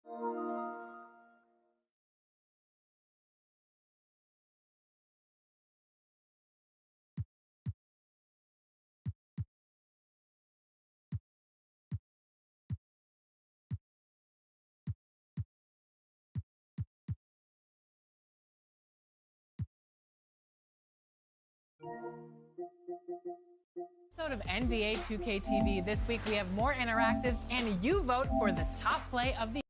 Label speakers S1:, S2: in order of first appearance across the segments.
S1: Episode of NBA 2K TV. This week we have more interactives and you vote for the top play of the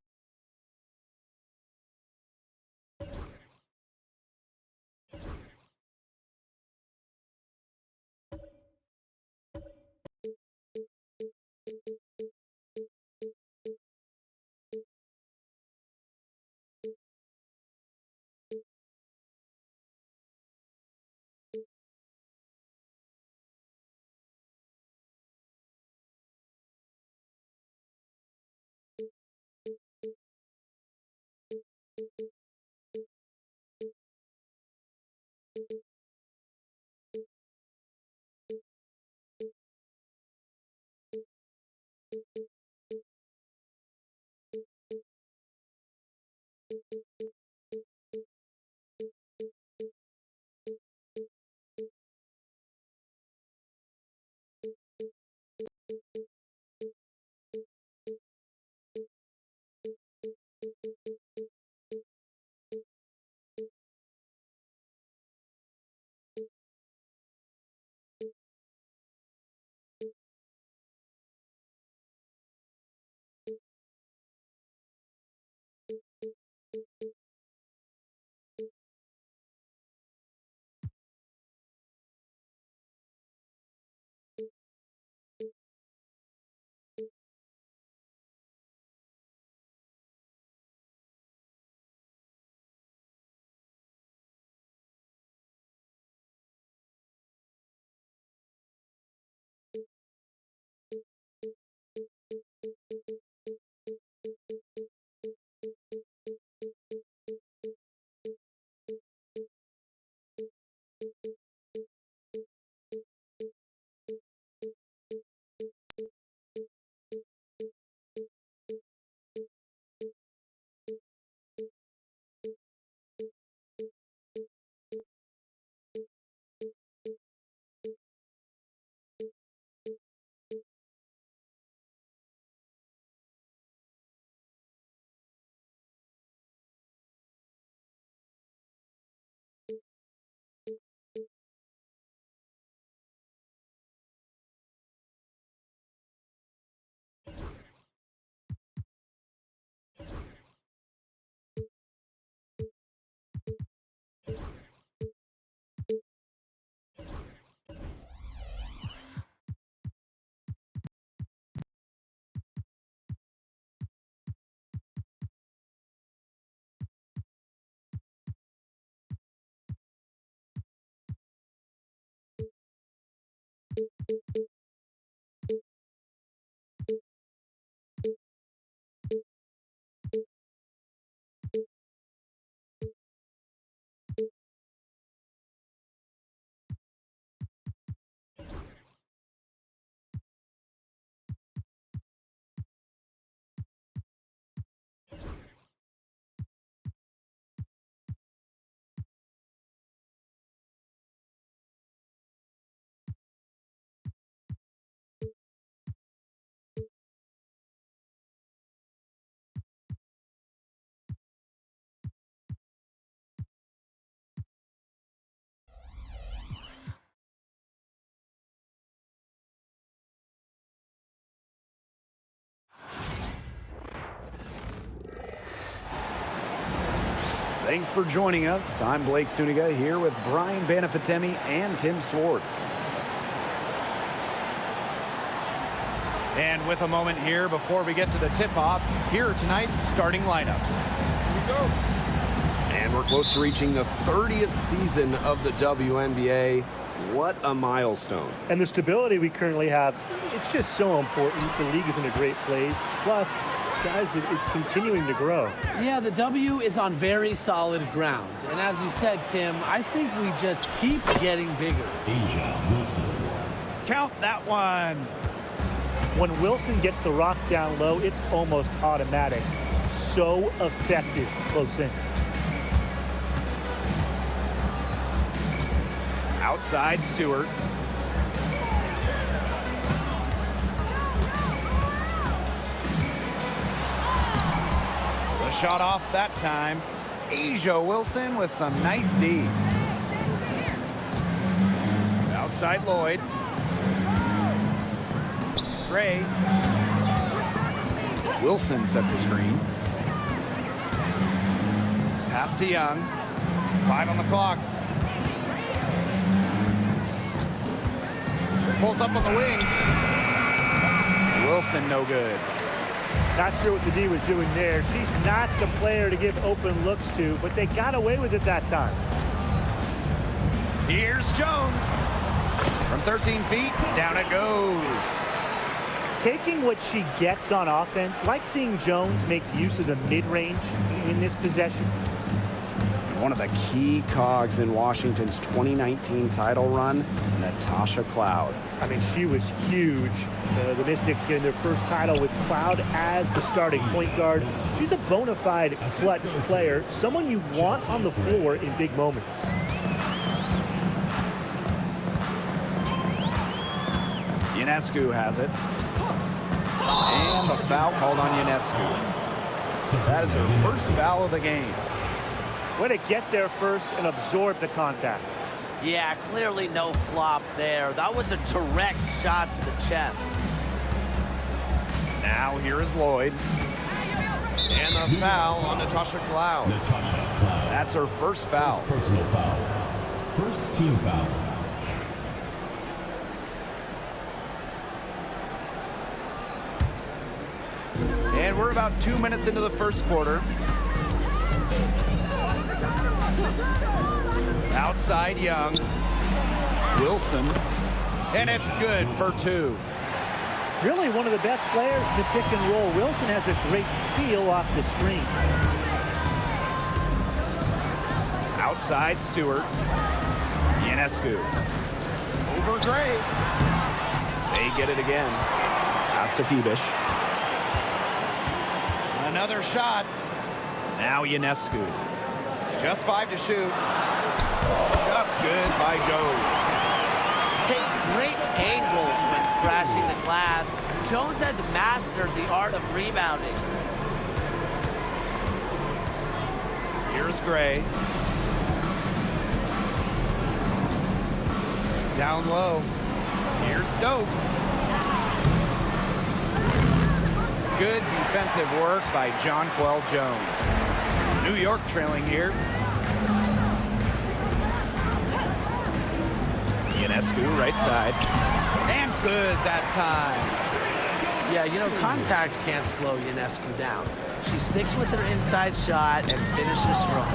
S2: Thanks for joining us. I'm Blake Suniga here with Brian Banafitemi and Tim Swartz. And with a moment here before we get to the tip-off, here are tonight's starting lineups. Here we go. And we're close to reaching the 30th season of the WNBA. What a milestone.
S3: And the stability we currently have, it's just so important. The league is in a great place. Plus, guys, it's continuing to grow.
S4: Yeah, the W is on very solid ground. And as you said, Tim, I think we just keep getting bigger.
S5: Asia Wilson.
S2: Count that one.
S3: When Wilson gets the rock down low, it's almost automatic. so effective close in.
S2: Outside Stewart. The shot off that time. Asia Wilson with some nice D. Outside Lloyd. Gray. Wilson sets a screen. Pass to Young. 5 on the clock. Pulls up on the wing. Wilson no good.
S3: Not sure what the D was doing there. She's not the player to give open looks to, but they got away with it that time.
S2: Here's Jones. From 13 feet, down it goes.
S3: Taking what she gets on offense, like seeing Jones make use of the mid-range in this possession.
S2: One of the key cogs in Washington's 2019 title run, Natasha Cloud.
S3: I mean, she was huge. The Mystics getting their first title with Cloud as the starting point guard. She's a bona fide clutch player, someone you want on the floor in big moments.
S2: Ionescu has it. And the foul called on Ionescu. That is her first foul of the game.
S3: Way to get there first and absorb the contact.
S4: Yeah, clearly no flop there. That was a direct shot to the chest.
S2: Now here is Lloyd. And the foul on Natasha Cloud. That's her first foul.
S5: Personal foul. First team foul.
S2: And we're about 2 minutes into the first quarter. Outside Young. Wilson. And it's good for 2.
S3: Really one of the best players in the pick and roll. Wilson has a great feel off the screen.
S2: Outside Stewart. Ionescu. Over Gray. They get it again. Pass to Phoebish. Another shot. Now Ionescu. Just 5 to shoot. Shot's good by Jones.
S4: Takes great angles when thrashing the glass. Jones has mastered the art of rebounding.
S2: Here's Gray. Down low. Here's Stokes. Good defensive work by Jonquel Jones. New York trailing here. Ionescu, right side. And good that time.
S4: Yeah, you know, contact can't slow Ionescu down. She sticks with her inside shot and finishes strong.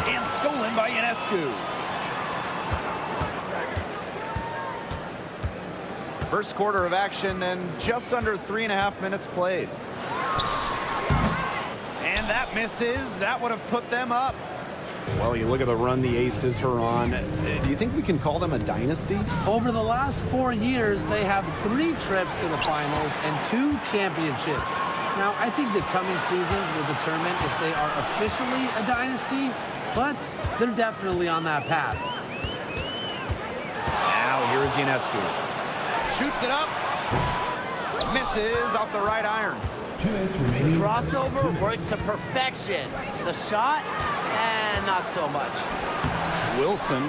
S2: And stolen by Ionescu. First quarter of action and just under 3.5 minutes played. And that misses. That would have put them up. Well, you look at the run the Aces are on. Do you think we can call them a dynasty?
S4: Over the last 4 years, they have 3 trips to the finals and 2 championships. Now, I think the coming seasons will determine if they are officially a dynasty, but they're definitely on that path.
S2: Now here's Ionescu. Shoots it up. Misses off the right iron.
S5: 2 minutes remaining.
S4: Crossover worked to perfection. The shot, and not so much.
S2: Wilson.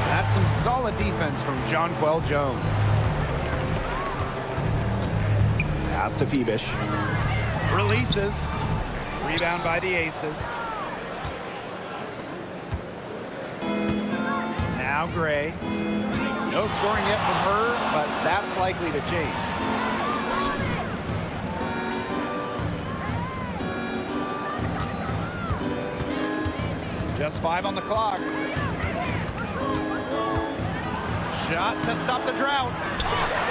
S2: That's some solid defense from Jonquel Jones. Pass to Phoebish. Releases. Rebound by the Aces. Now Gray. No scoring yet from her, but that's likely to change. Just 5 on the clock. Shot to stop the drought.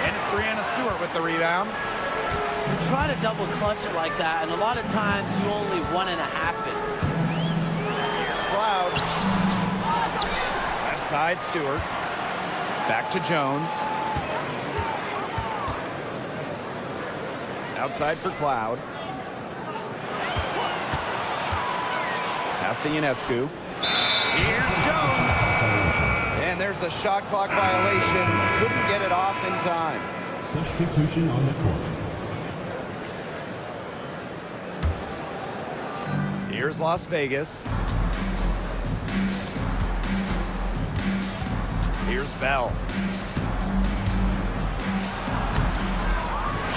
S2: And it's Brianna Stewart with the rebound.
S4: You try to double clutch it like that, and a lot of times you only 1.5 it.
S2: Here's Cloud. Left side Stewart. Back to Jones. Outside for Cloud. Pass to Ionescu. Here's Jones. And there's the shot clock violation. Couldn't get it off in time.
S5: Substitution on the court.
S2: Here's Las Vegas. Here's Bell.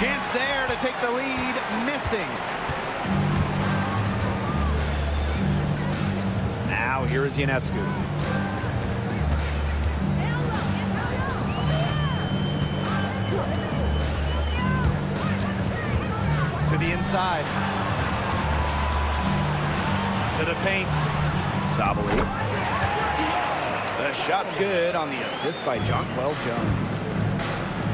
S2: Chance there to take the lead, missing. Now here is Ionescu. To the inside. To the paint. Sabali. The shot's good on the assist by Jonquel Jones.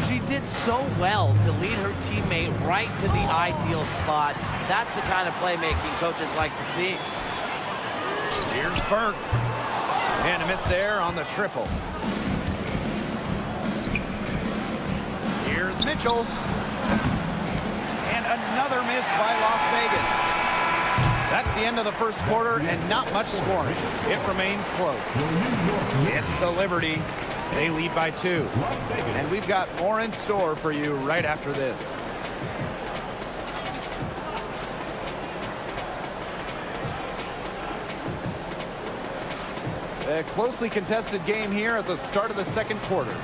S6: She did so well to lead her teammate right to the ideal spot. That's the kind of playmaking coaches like to see.
S2: Here's Burke. And a miss there on the triple. Here's Mitchell. And another miss by Las Vegas. That's the end of the first quarter and not much scoring. It remains close. It's the Liberty. They lead by 2. And we've got more in store for you right after this. A closely contested game here at the start of the second quarter.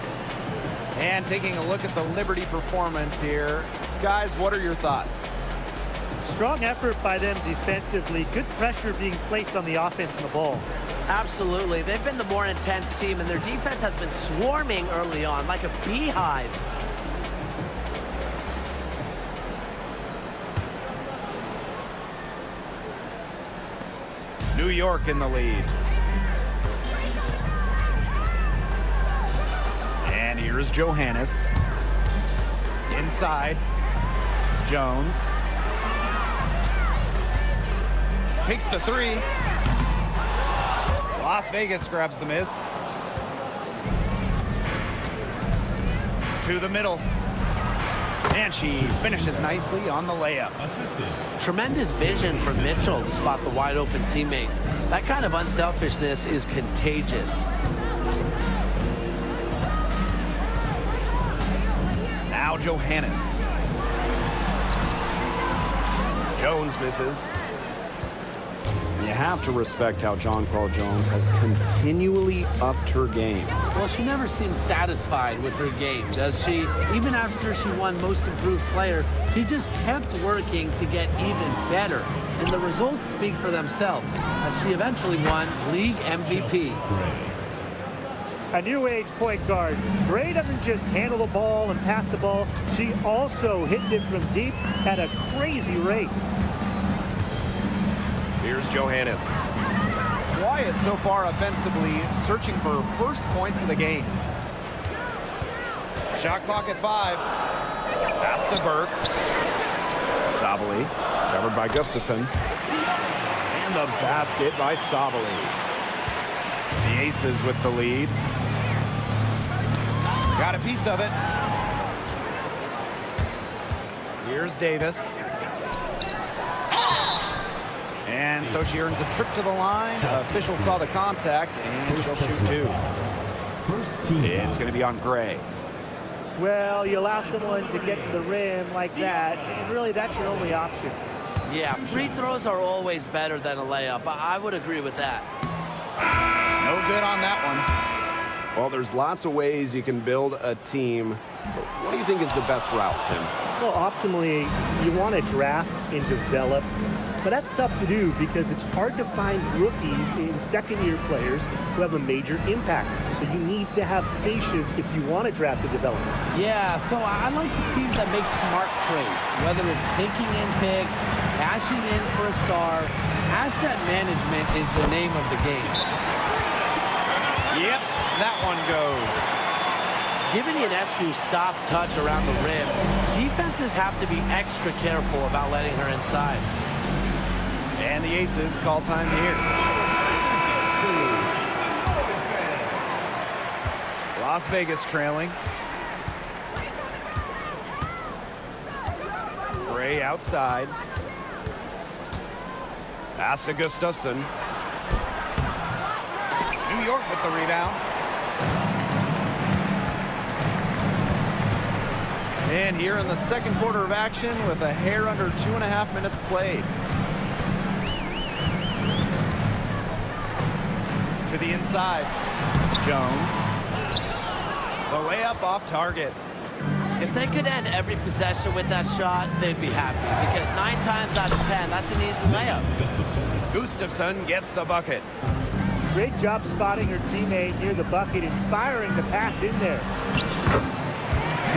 S2: And taking a look at the Liberty performance here. Guys, what are your thoughts?
S3: Strong effort by them defensively. Good pressure being placed on the offense and the ball.
S6: Absolutely. They've been the more intense team, and their defense has been swarming early on like a beehive.
S2: New York in the lead. And here's Johannes. Inside. Jones. Takes the 3. Las Vegas grabs the miss. To the middle. And she finishes nicely on the layup.
S5: Assisted.
S6: Tremendous vision from Mitchell to spot the wide open teammate. That kind of unselfishness is contagious.
S2: Now Johannes. Jones misses. You have to respect how Jonquel Jones has continually upped her game.
S4: Well, she never seems satisfied with her game, does she? Even after she won Most Improved Player, she just kept working to get even better. And the results speak for themselves, as she eventually won League MVP.
S3: A new age point guard. Gray doesn't just handle the ball and pass the ball. She also hits it from deep at a crazy rate.
S2: Here's Johannes. Quiet so far offensively, searching for her first points of the game. Shot clock at 5. Pass to Burke. Sabali, covered by Gustafson. And the basket by Sabali. The Aces with the lead. Got a piece of it. Here's Davis. And so she earns a trip to the line. Official saw the contact, and she'll shoot 2.
S5: First team.
S2: It's going to be on Gray.
S3: Well, you allow someone to get to the rim like that, and really that's your only option.
S6: Yeah, free throws are always better than a layup. I would agree with that.
S2: No good on that one. Well, there's lots of ways you can build a team. But what do you think is the best route, Tim?
S3: Well, optimally, you want to draft and develop, but that's tough to do because it's hard to find rookies in second-year players who have a major impact. So you need to have patience if you want to draft and develop.
S4: Yeah, so I like the teams that make smart trades, whether it's taking in picks, cashing in for a star. Asset management is the name of the game.
S2: Yep, that one goes.
S6: Given Ionescu's soft touch around the rim, defenses have to be extra careful about letting her inside.
S2: And the Aces call time here. Las Vegas trailing. Gray outside. Pass to Gustafson. New York with the rebound. And here in the second quarter of action with a hair under 2.5 minutes played. To the inside. Jones. The layup off target.
S6: If they could end every possession with that shot, they'd be happy. Because 9 times out of 10, that's an easy layup.
S2: Gustafson gets the bucket.
S3: Great job spotting her teammate near the bucket and firing the pass in there.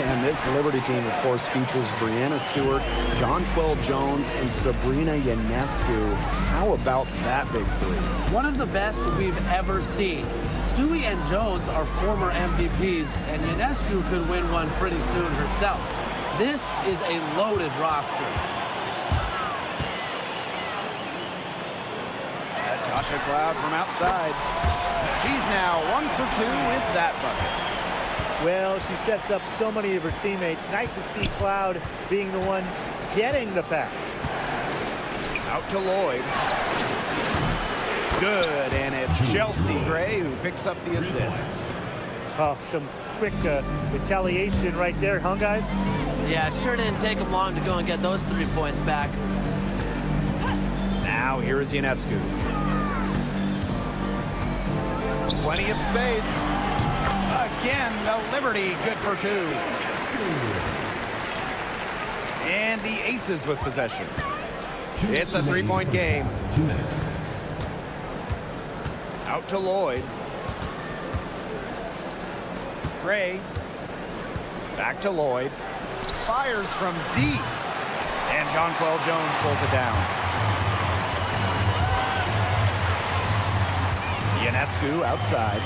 S2: And this Liberty team, of course, features Brianna Stewart, Jonquel Jones, and Sabrina Ionescu. How about that big three?
S4: One of the best we've ever seen. Stewie and Jones are former MVPs, and Ionescu could win one pretty soon herself. This is a loaded roster.
S2: Tasha Cloud from outside. She's now 1 for 2 with that bucket.
S3: Well, she sets up so many of her teammates. Nice to see Cloud being the one getting the pass.
S2: Out to Lloyd. Good, and it's Chelsea Gray who picks up the assist.
S3: Oh, some quick retaliation right there, huh, guys?
S6: Yeah, it sure didn't take them long to go and get those 3 points back.
S2: Now here is Ionescu. Plenty of space. Again, the Liberty good for 2. And the Aces with possession. It's a 3-point game.
S5: 2 minutes.
S2: Out to Lloyd. Gray. Back to Lloyd. Fires from deep. And Jonquel Jones pulls it down. Ionescu outside.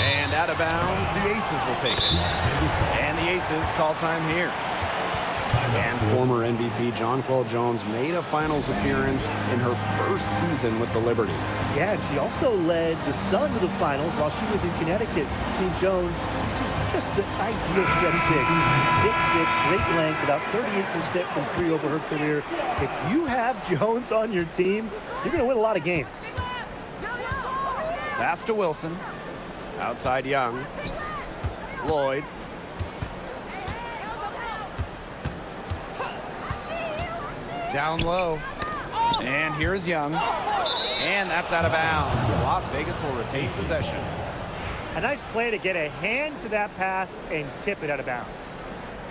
S2: And out of bounds, the Aces will take it. And the Aces call time here. And former MVP Jonquel Jones made a finals appearance in her first season with the Liberty.
S3: Yeah, and she also led the Sun to the finals while she was in Connecticut. Team Jones, just the ideal stretch big. 6'6", great length, about 38% from 3 over her career. If you have Jones on your team, you're going to win a lot of games.
S2: Pass to Wilson. Outside Young. Lloyd. Down low. And here's Young. And that's out of bounds. Las Vegas will retain possession.
S3: A nice play to get a hand to that pass and tip it out of bounds.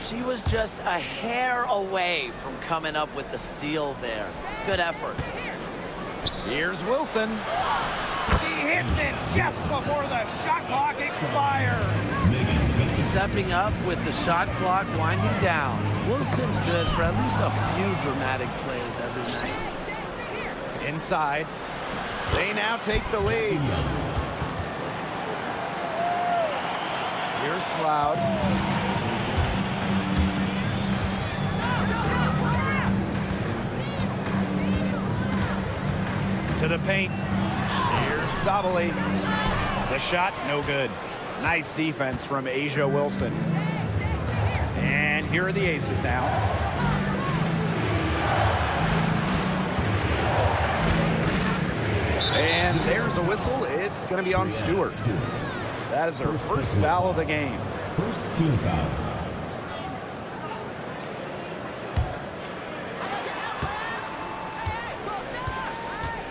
S6: She was just a hair away from coming up with the steal there. Good effort.
S2: Here's Wilson. She hits it just before the shot clock expires.
S4: Stepping up with the shot clock winding down. Wilson's good for at least a few dramatic plays every night.
S2: Inside. They now take the lead. Here's Cloud. To the paint. Here's Sabali. The shot, no good. Nice defense from Asia Wilson. And here are the Aces now. And there's a whistle. It's going to be on Stewart. That is her first foul of the game.
S5: First team foul.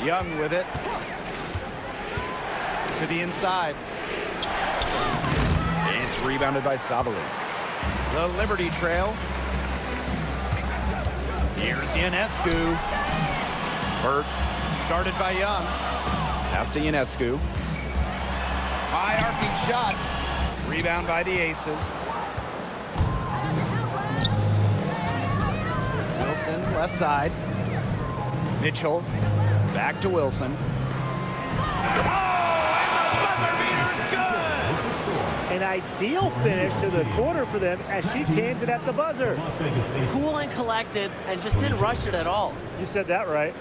S2: Young with it. To the inside. It's rebounded by Sabali. The Liberty trail. Here's Ionescu. Burt guarded by Young. Pass to Ionescu. High arcing shot. Rebound by the Aces. Wilson left side. Mitchell back to Wilson.
S3: An ideal finish to the quarter for them as she cans it at the buzzer.
S6: Cool and collected and just didn't rush it at all.
S3: You said that right.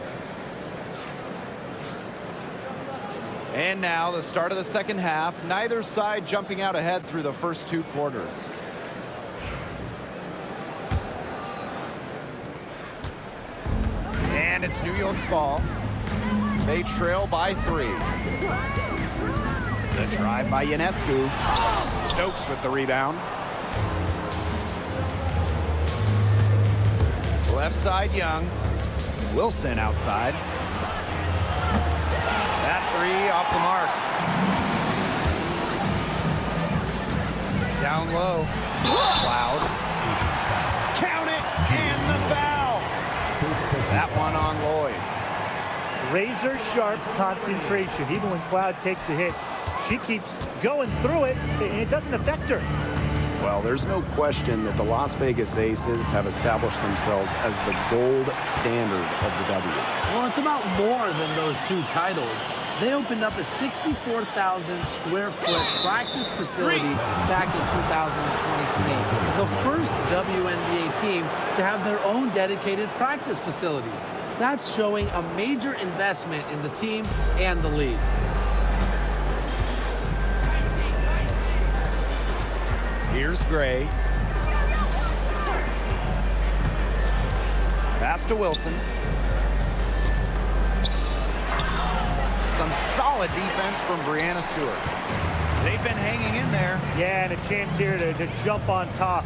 S2: And now the start of the second half. Neither side jumping out ahead through the first 2 quarters. And it's New York's ball. They trail by 3. The drive by Ionescu. Stokes with the rebound. Left side, Young. Wilson outside. That 3 off the mark. Down low. Cloud. Count it, and the foul. That one on Lloyd.
S3: Razor sharp concentration. Even when Cloud takes the hit, she keeps going through it, and it doesn't affect her.
S2: Well, there's no question that the Las Vegas Aces have established themselves as the gold standard of the W.
S4: Well, it's about more than those 2 titles. They opened up a 64,000 square foot practice facility back in 2023. The first WNBA team to have their own dedicated practice facility. That's showing a major investment in the team and the league.
S2: Here's Gray. Pass to Wilson. Some solid defense from Brianna Stewart. They've been hanging in there.
S3: Yeah, and a chance here to jump on top.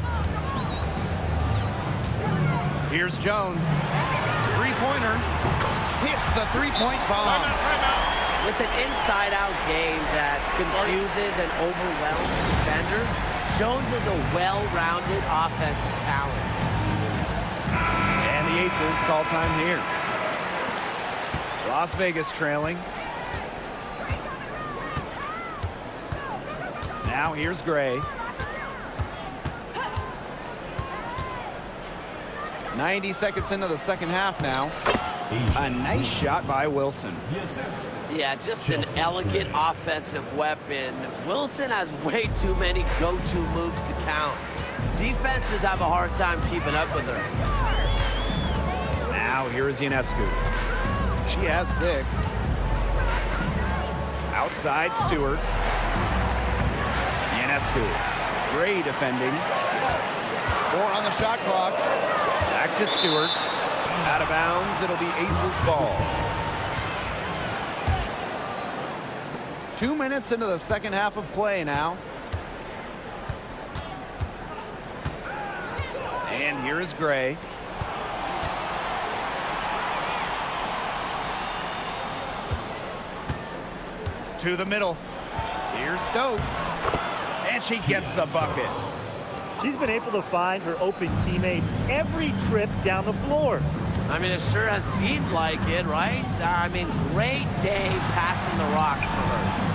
S2: Here's Jones. Three-pointer. Hits the three-point bomb.
S6: With an inside-out game that confuses and overwhelms defenders, Jones is a well-rounded offensive talent.
S2: And the Aces call time here. Las Vegas trailing. Now here's Gray. 90 seconds into the second half now. A nice shot by Wilson.
S6: Yeah, just an elegant offensive weapon. Wilson has way too many go-to moves to count. Defenses have a hard time keeping up with her.
S2: Now here is Ionescu. She has 6. Outside Stewart. Ionescu. Gray defending. 4 on the shot clock. Back to Stewart. Out of bounds. It'll be Aces ball. 2 minutes into the second half of play now. And here is Gray. To the middle. Here's Stokes. And she gets the bucket.
S3: She's been able to find her open teammate every trip down the floor.
S6: I mean, it sure has seemed like it, right? I mean, great day passing the rock for her.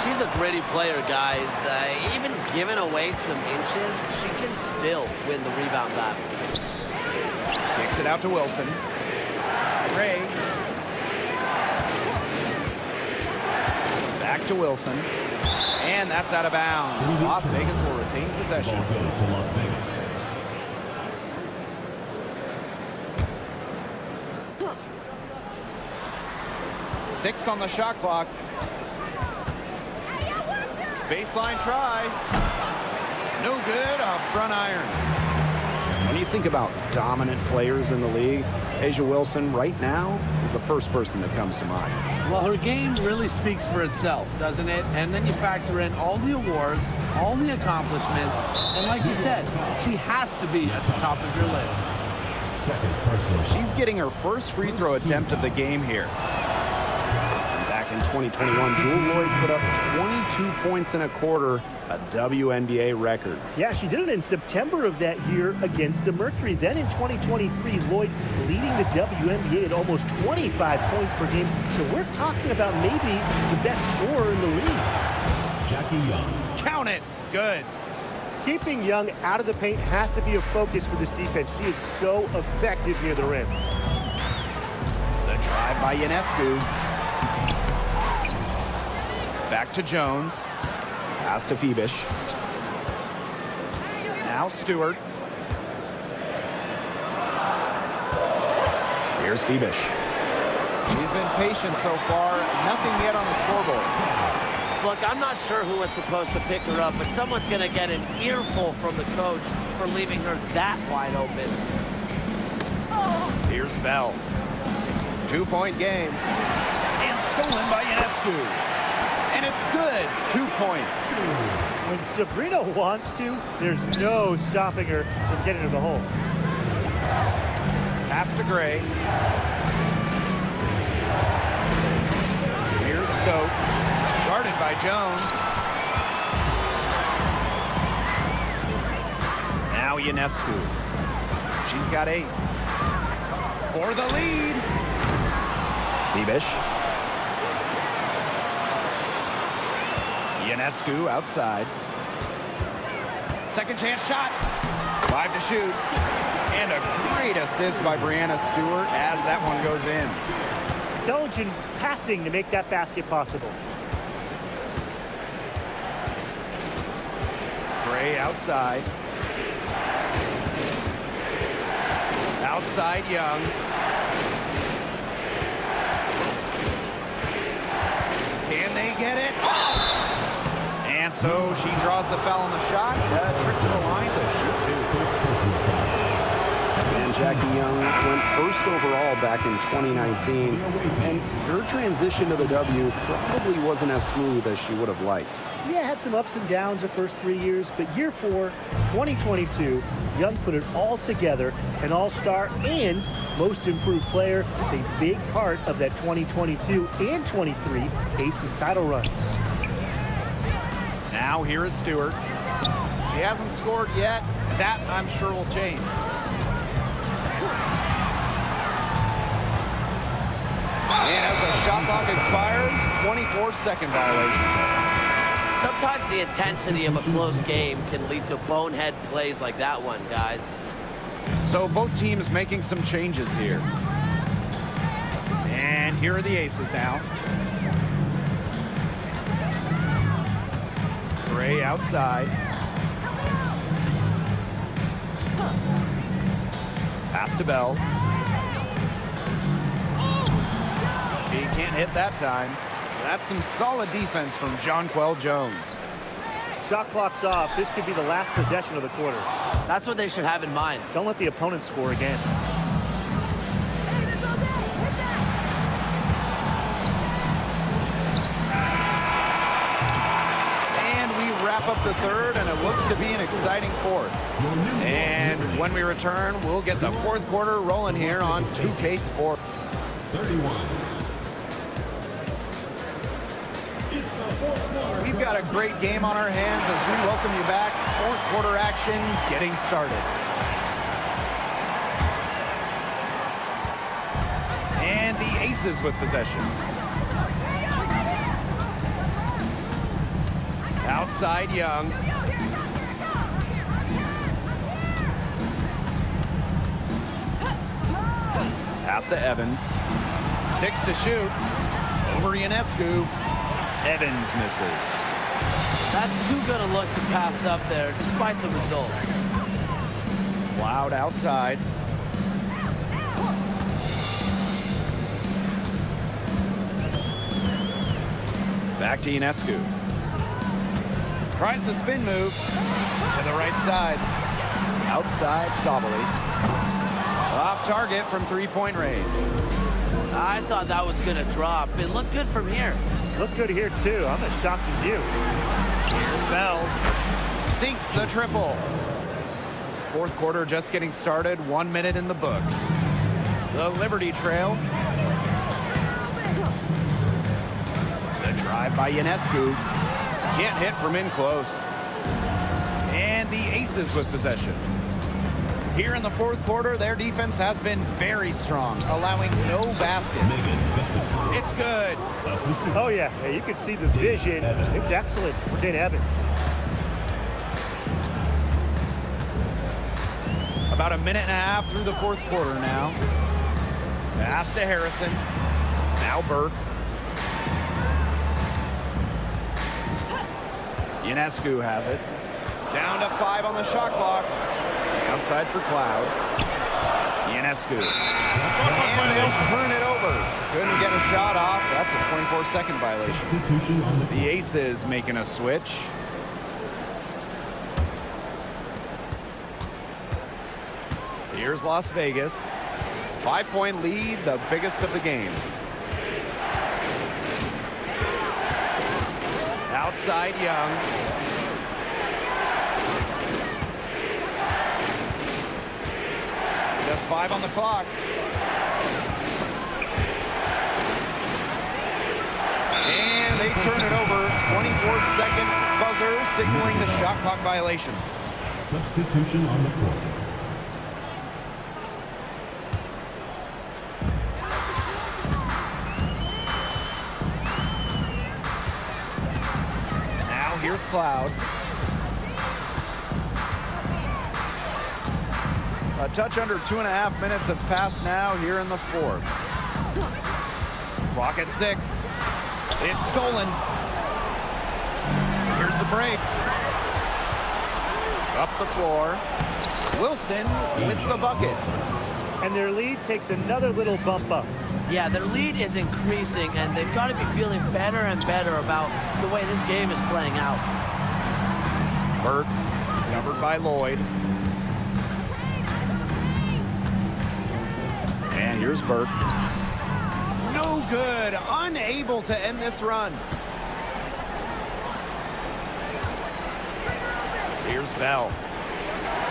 S6: She's a gritty player, guys. Even giving away some inches, she can still win the rebound battle.
S2: Kicks it out to Wilson. Gray. Back to Wilson. And that's out of bounds. Las Vegas will retain possession.
S5: Ball goes to Las Vegas.
S2: Six on the shot clock. Baseline try. No good off front iron. When you think about dominant players in the league, A'ja Wilson right now is the first person that comes to mind.
S4: Well, her game really speaks for itself, doesn't it? And then you factor in all the awards, all the accomplishments, and like you said, she has to be at the top of your list.
S5: Second personal shot.
S2: She's getting her first free throw attempt of the game here. Back in 2021, Jewel Lloyd put up 22 points in a quarter, a WNBA record.
S3: Yeah, she did it in September of that year against the Mercury. Then in 2023, Lloyd leading the WNBA at almost 25 points per game. So we're talking about maybe the best scorer in the league.
S5: Jackie Young.
S2: Count it. Good.
S3: Keeping Young out of the paint has to be a focus for this defense. She is so effective near the rim.
S2: The drive by Ionescu. Back to Jones. Pass to Phoebish. Now Stewart. Here's Phoebish. She's been patient so far. Nothing yet on the scoreboard.
S6: Look, I'm not sure who was supposed to pick her up, but someone's going to get an earful from the coach for leaving her that wide open.
S2: Here's Bell. 2-point game. And stolen by Ionescu. And it's good. 2 points.
S3: When Sabrina wants to, there's no stopping her from getting to the hole.
S2: Pass to Gray. Here's Stokes. Guarded by Jones. Now Ionescu. She's got 8. For the lead. Thiebish. Ionescu outside. Second chance shot. 5 to shoot. And a great assist by Brianna Stewart as that one goes in.
S3: Intelligent passing to make that basket possible.
S2: Gray outside. Outside Young. Can they get it? And so she draws the foul on the shot. Tricks to the line to shoot 2.
S7: And Jackie Young went first overall back in 2019. And her transition to the W probably wasn't as smooth as she would have liked.
S3: Yeah, had some ups and downs the first 3 years, but year 4, 2022, Young put it all together, an all-star and most improved player, a big part of that 2022 and 23 Aces title runs.
S2: Now here is Stewart. She hasn't scored yet. That I'm sure will change. And as the shot clock expires, 24-second violation.
S6: Sometimes the intensity of a close game can lead to bonehead plays like that one, guys.
S2: So both teams making some changes here. And here are the Aces now. Gray outside. Pass to Bell. He can't hit that time. That's some solid defense from Jonquel Jones.
S3: Shot clock's off. This could be the last possession of the quarter.
S6: That's what they should have in mind.
S3: Don't let the opponent score again.
S2: And we wrap up the third, and it looks to be an exciting fourth. And when we return, we'll get the fourth quarter rolling here on 2K Sports.
S5: 31.
S2: We've got a great game on our hands as we welcome you back. Fourth quarter action getting started. And the Aces with possession. Outside Young. Pass to Evans. 6 to shoot. Over Ionescu. Evans misses.
S6: That's too good a look to pass up there, despite the result.
S2: Loud outside. Back to Ionescu. Tries the spin move to the right side. Outside Sabali. Off target from three-point range.
S6: I thought that was going to drop. It looked good from here.
S3: Look good here, too. I'm as shocked as you.
S2: Here's Bell. Sinks the triple. Fourth quarter just getting started. 1 minute in the books. The Liberty Trail. The drive by Ionescu. Can't hit from in close. And the Aces with possession. Here in the fourth quarter, their defense has been very strong, allowing no baskets. It's good.
S3: Oh, yeah. You can see the vision. It's excellent for Dana Evans.
S2: About a minute and a half through the fourth quarter now. Pass to Harrison. Now Burke. Ionescu has it. Down to 5 on the shot clock. Outside for Cloud. Ionescu. And they'll turn it over. Couldn't get a shot off. That's a 24-second violation. The Aces making a switch. Here's Las Vegas. 5-point lead, the biggest of the game. Outside Young. Just 5 on the clock. And they turn it over. 24-second buzzer signaling the shot clock violation.
S5: Substitution on the court.
S2: Now here's Cloud. A touch under 2.5 minutes have passed now here in the fourth. Clock at 6. It's stolen. Here's the break. Up the floor. Wilson with the bucket.
S3: And their lead takes another little bump up.
S6: Yeah, their lead is increasing, and they've got to be feeling better and better about the way this game is playing out.
S2: Burt, covered by Lloyd. And here's Burt. No good. Unable to end this run. Here's Bell.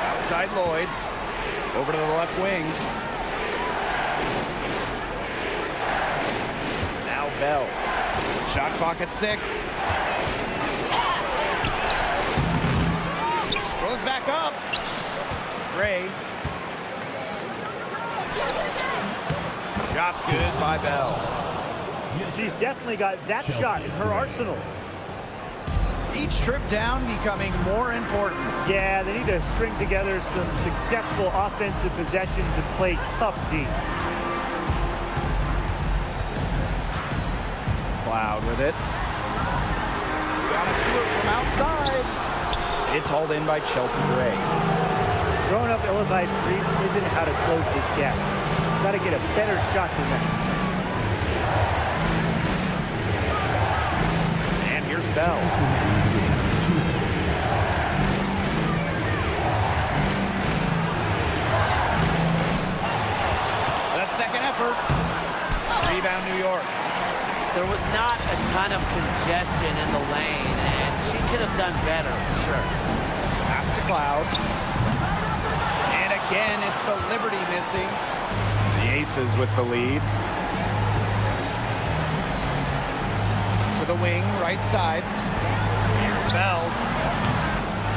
S2: Outside Lloyd. Over to the left wing. Now Bell. Shot clock at 6. Goes back up. Gray. Shot's good by Bell.
S3: She's definitely got that shot in her arsenal.
S2: Each trip down becoming more important.
S3: Yeah, they need to string together some successful offensive possessions and play tough D.
S2: Cloud with it. Got to shoot from outside. It's hauled in by Chelsea Gray.
S3: Throwing up ill-advised threes isn't how to close this gap. Got to get a better shot than that.
S2: And here's Bell. The second effort. Rebound New York.
S6: There was not a ton of congestion in the lane, and she could have done better for sure.
S2: Pass to Cloud. And again, it's the Liberty missing. The Aces with the lead. To the wing, right side. Here's Bell.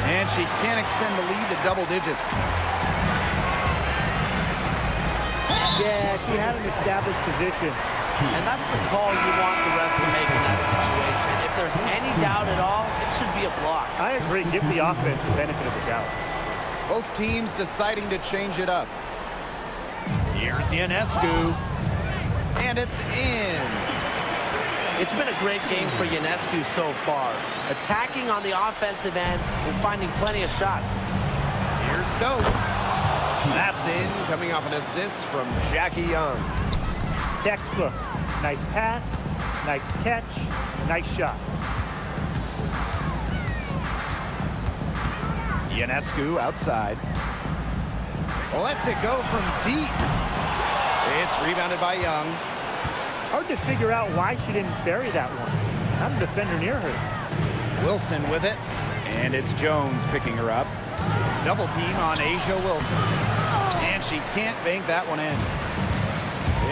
S2: And she can't extend the lead to double digits.
S3: Yeah, she had an established position.
S6: And that's the call you want the refs to make in that situation. If there's any doubt at all, it should be a block.
S3: I agree. Give the offense the benefit of the doubt.
S2: Both teams deciding to change it up. Here's Ionescu. And it's in.
S6: It's been a great game for Ionescu so far. Attacking on the offensive end and finding plenty of shots.
S2: Here's Stokes. That's in, coming off an assist from Jackie Young.
S3: Textbook. Nice pass, nice catch, nice shot.
S2: Ionescu outside. Lets it go from deep. It's rebounded by Young.
S3: Hard to figure out why she didn't bury that one. Not a defender near her.
S2: Wilson with it. And it's Jones picking her up. Double team on Asia Wilson. And she can't bank that one in.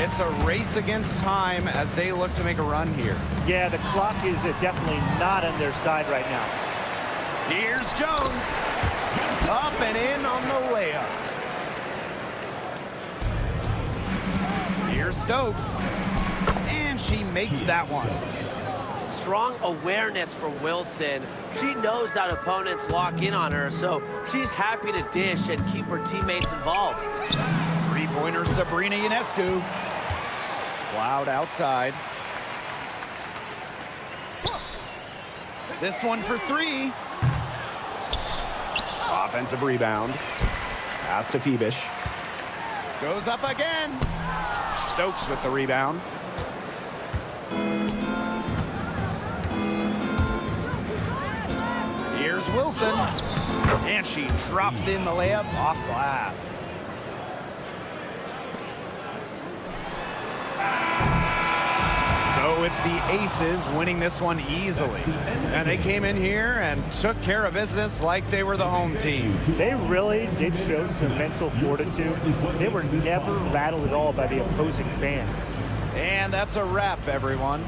S2: It's a race against time as they look to make a run here.
S3: Yeah, the clock is definitely not on their side right now.
S2: Here's Jones. Up and in on the layup. Here's Stokes. And she makes that one.
S6: Strong awareness for Wilson. She knows that opponents lock in on her, so she's happy to dish and keep her teammates involved.
S2: Three-pointer Sabrina Ionescu. Cloud outside. This one for 3. Offensive rebound. Pass to Phoebish. Goes up again. Stokes with the rebound. Here's Wilson. And she drops in the layup off glass. it's the Aces winning this one easily. And they came in here and took care of business like they were the home team.
S3: They really did show some mental fortitude. They were never rattled at all by the opposing fans.
S2: And that's a wrap, everyone.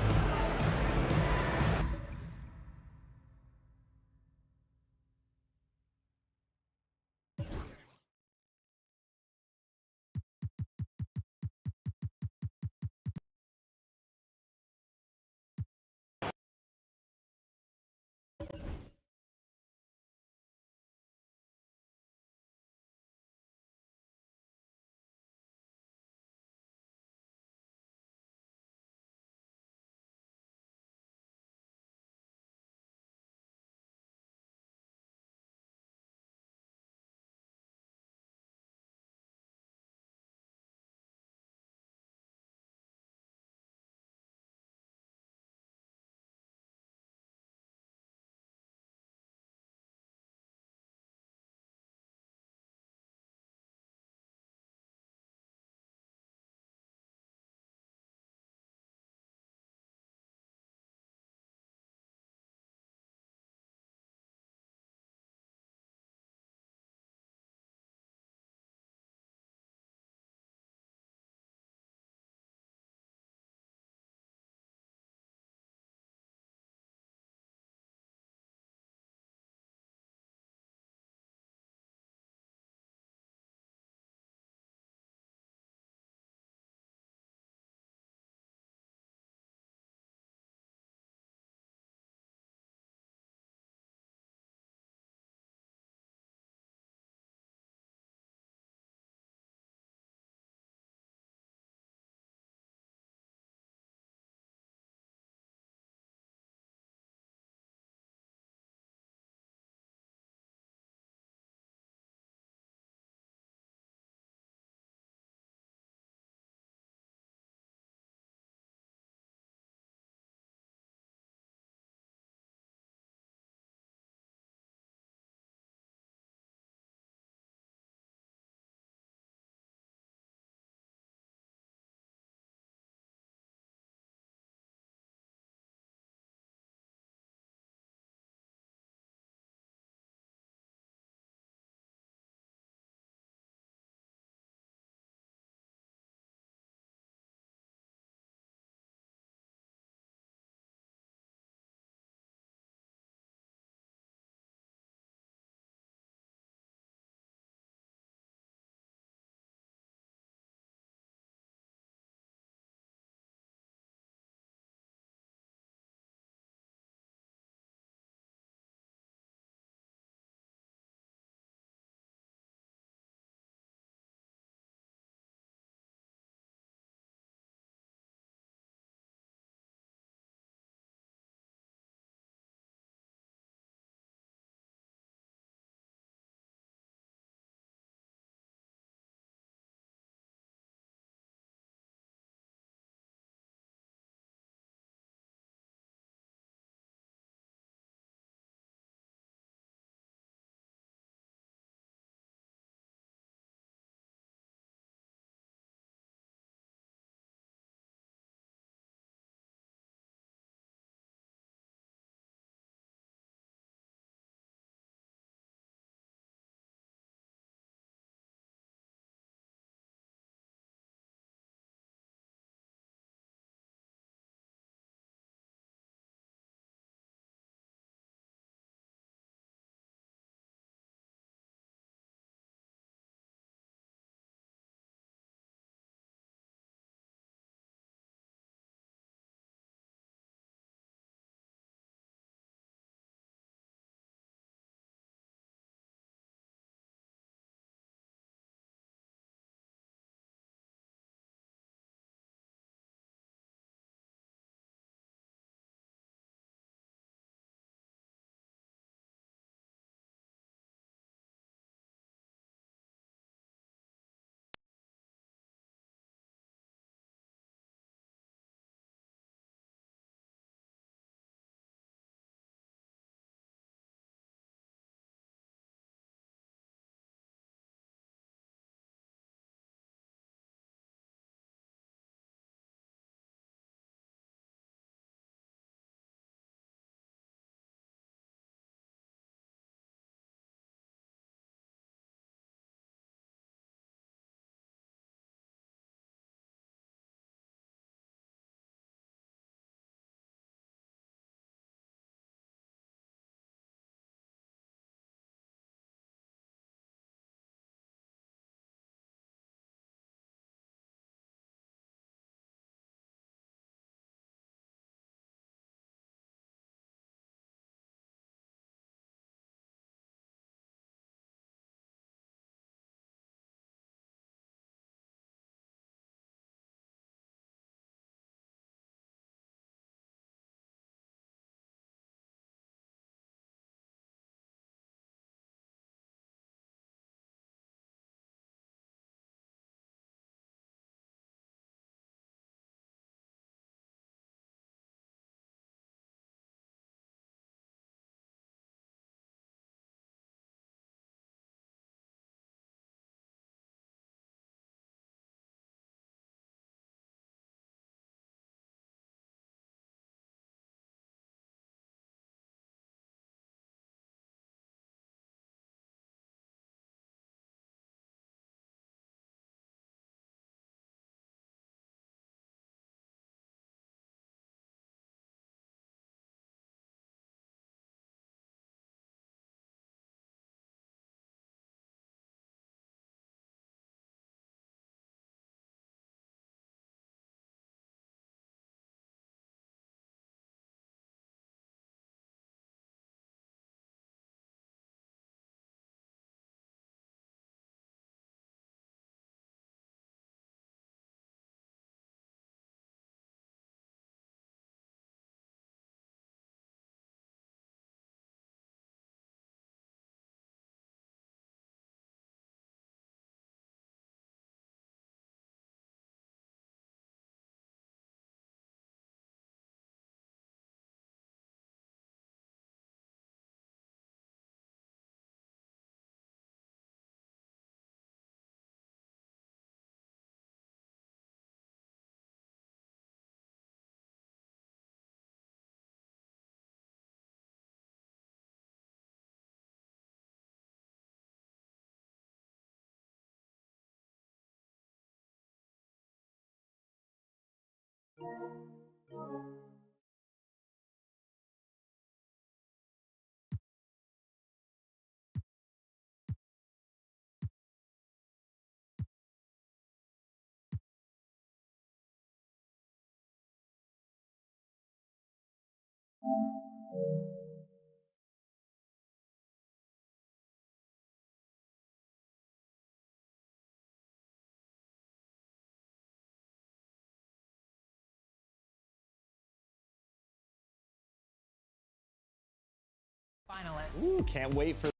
S1: Finalists.
S8: Ooh, can't wait for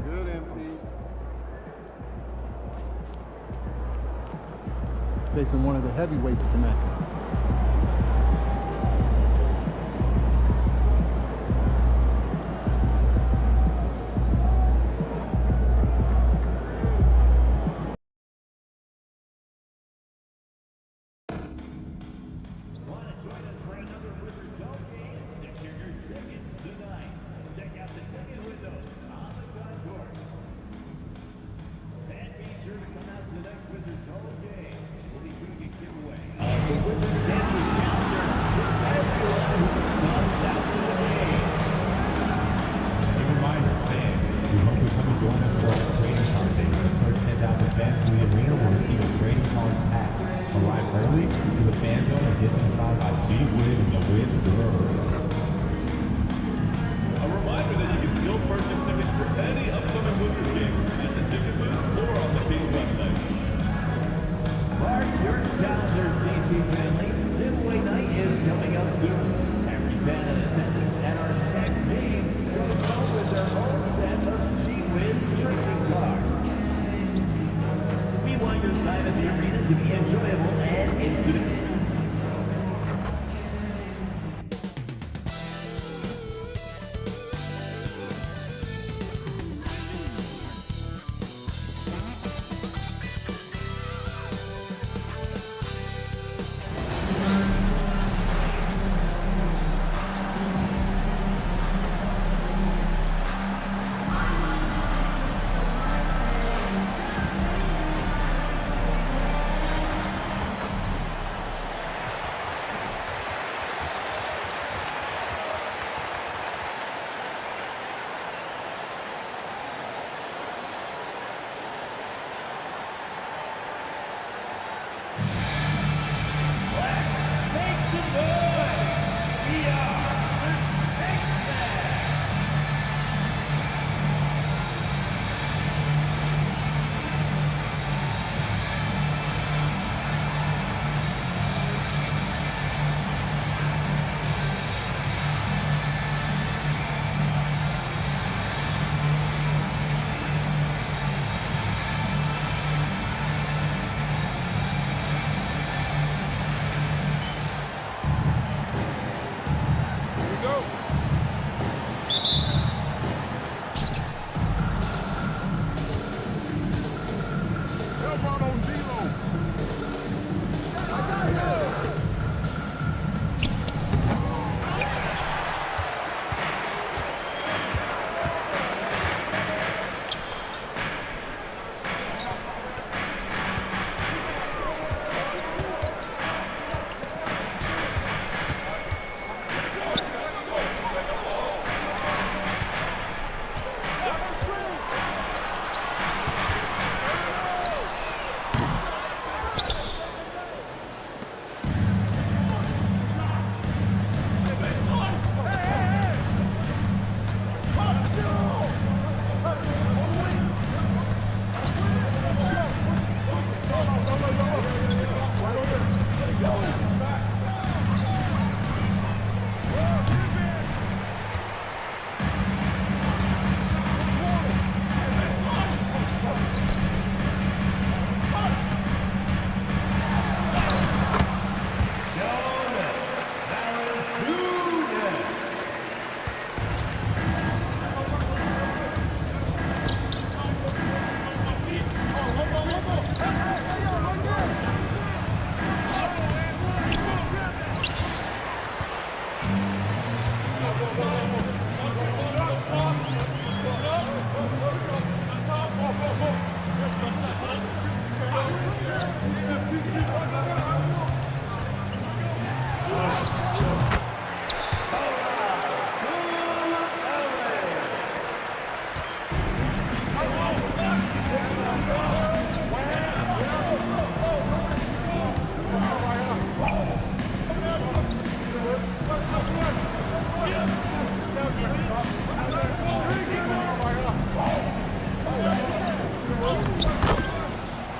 S5: Good, empty.
S9: Facing one of the heavyweights tonight.
S5: Want to join us for another Wizards home game? Secure your tickets tonight. Check out the ticket windows on the concourse. And be sure to come out to the next Wizards home game. We'll be doing a giveaway of the Wizards Dancers calendar for everyone who comes out to the game. A reminder, fans, we hope you come and join us for our trading card day. The first 10,000 fans in the arena will receive a trading card pack. Arrive early to the fan zone and get inside by G Wiz and the Wiz Girl. A reminder that you can still purchase tickets for any upcoming Wizards game at the ticket booth or on the team website. Mark your calendars, DC family. Giveaway night is coming up soon. Every fan in attendance at our next game goes home with their own set of G Wiz trading cards. We want your time at the arena to be enjoyable and incident.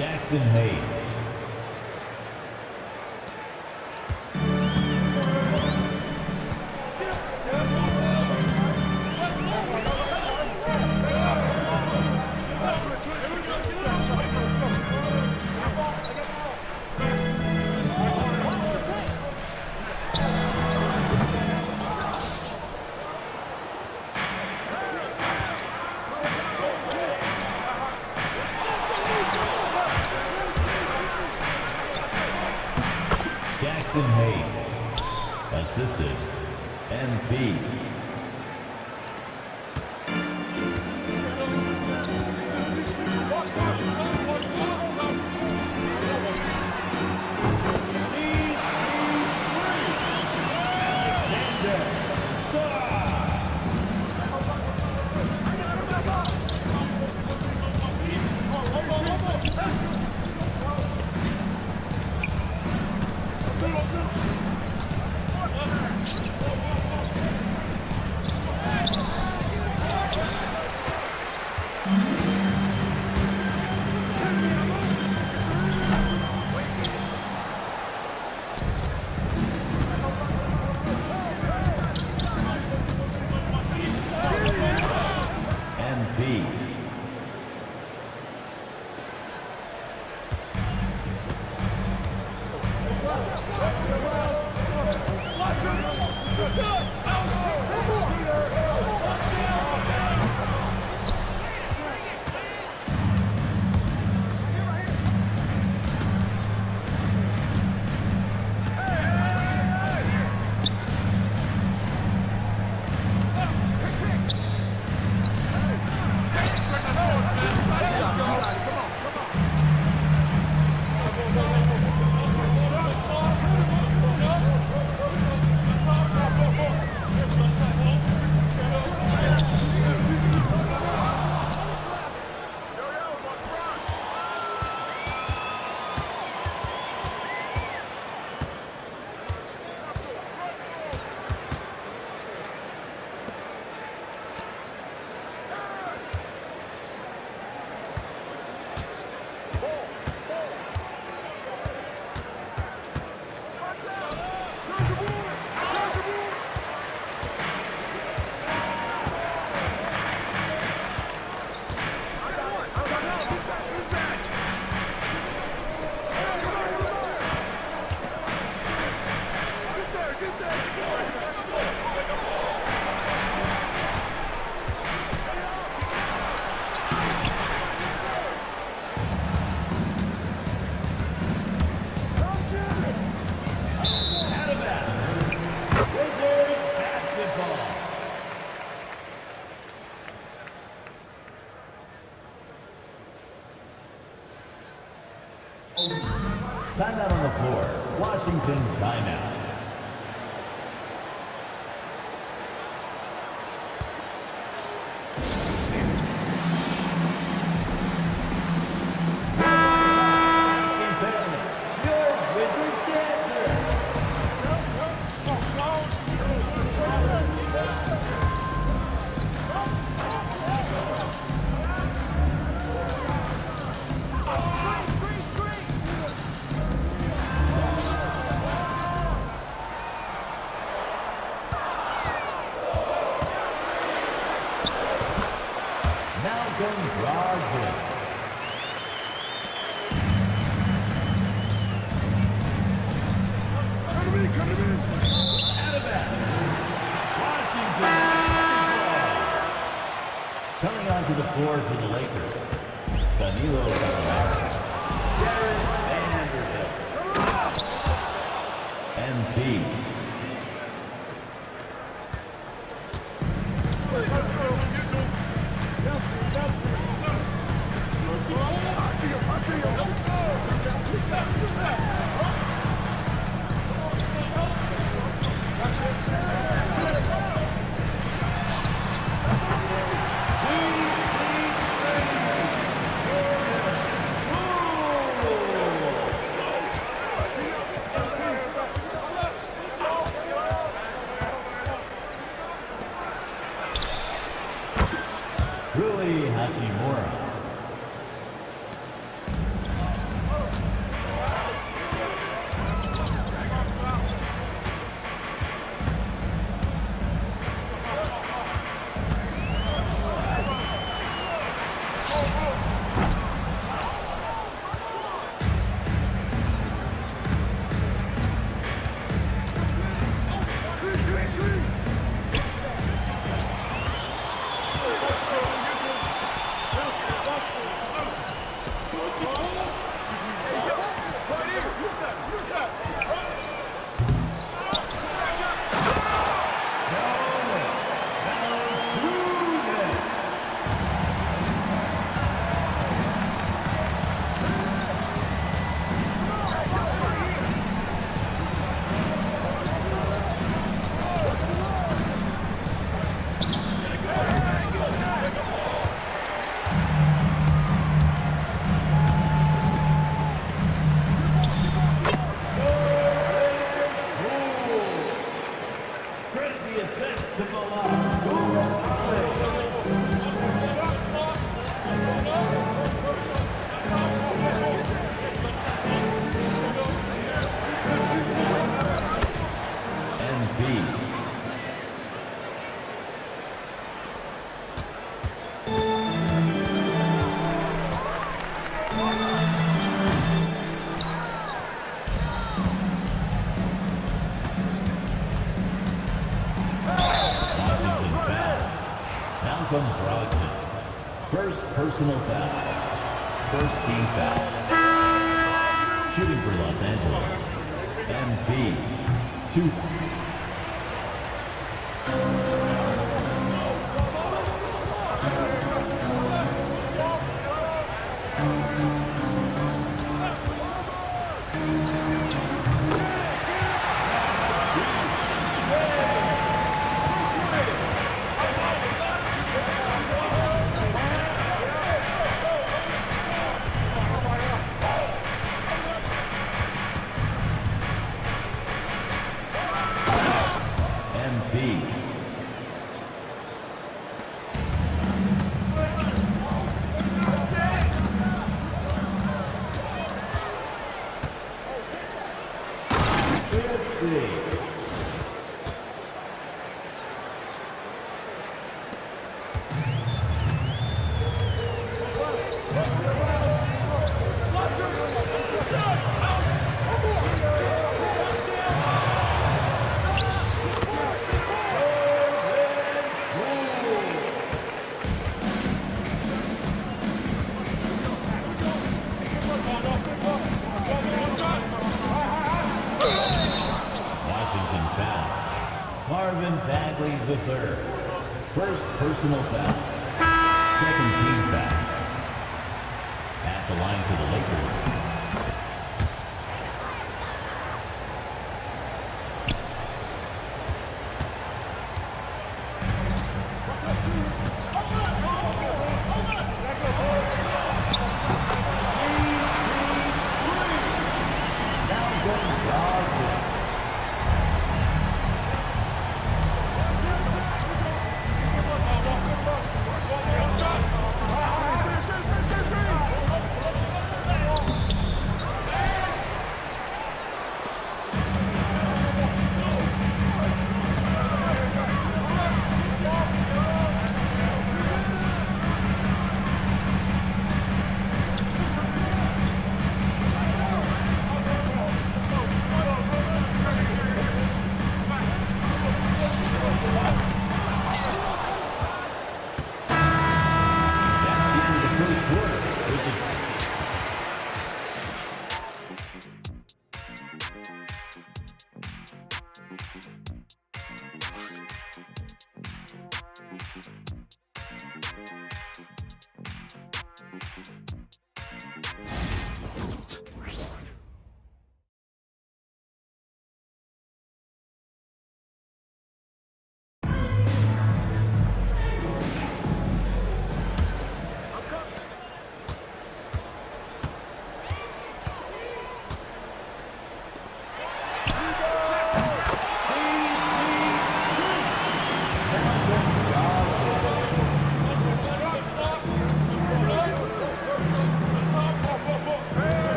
S5: Jackson Hayes. Jackson Hayes, assisted, MP. Timeout on the floor. Washington timeout. Coming onto the floor for the Lakers, Danilo Gallinari, Jared Vanderbilt, MP. First personal foul. First team foul. Shooting for Los Angeles. MP. 2. MP. Washington foul. Marvin Bagley III. First personal foul. Second team foul. At the line for the Lakers.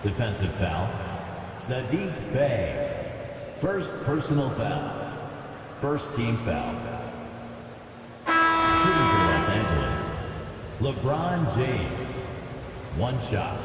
S5: Defensive foul. Sadiq Bey. First personal foul. First team foul. Shooting for Los Angeles. LeBron James. One shot.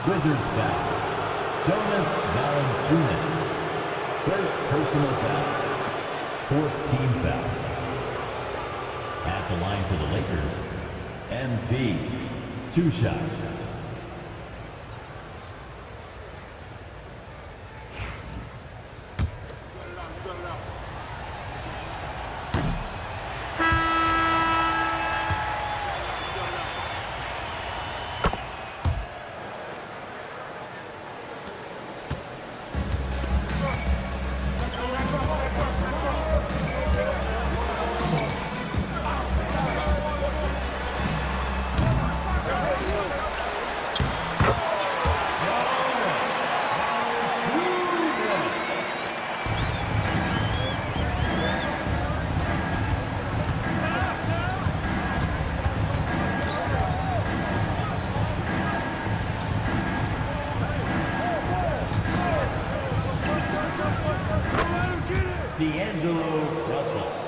S5: Wizards foul. Jonas Valanciunas. First personal foul. Fourth team foul. At the line for the Lakers, MP. 2. 2 shots. D'Angelo Russell.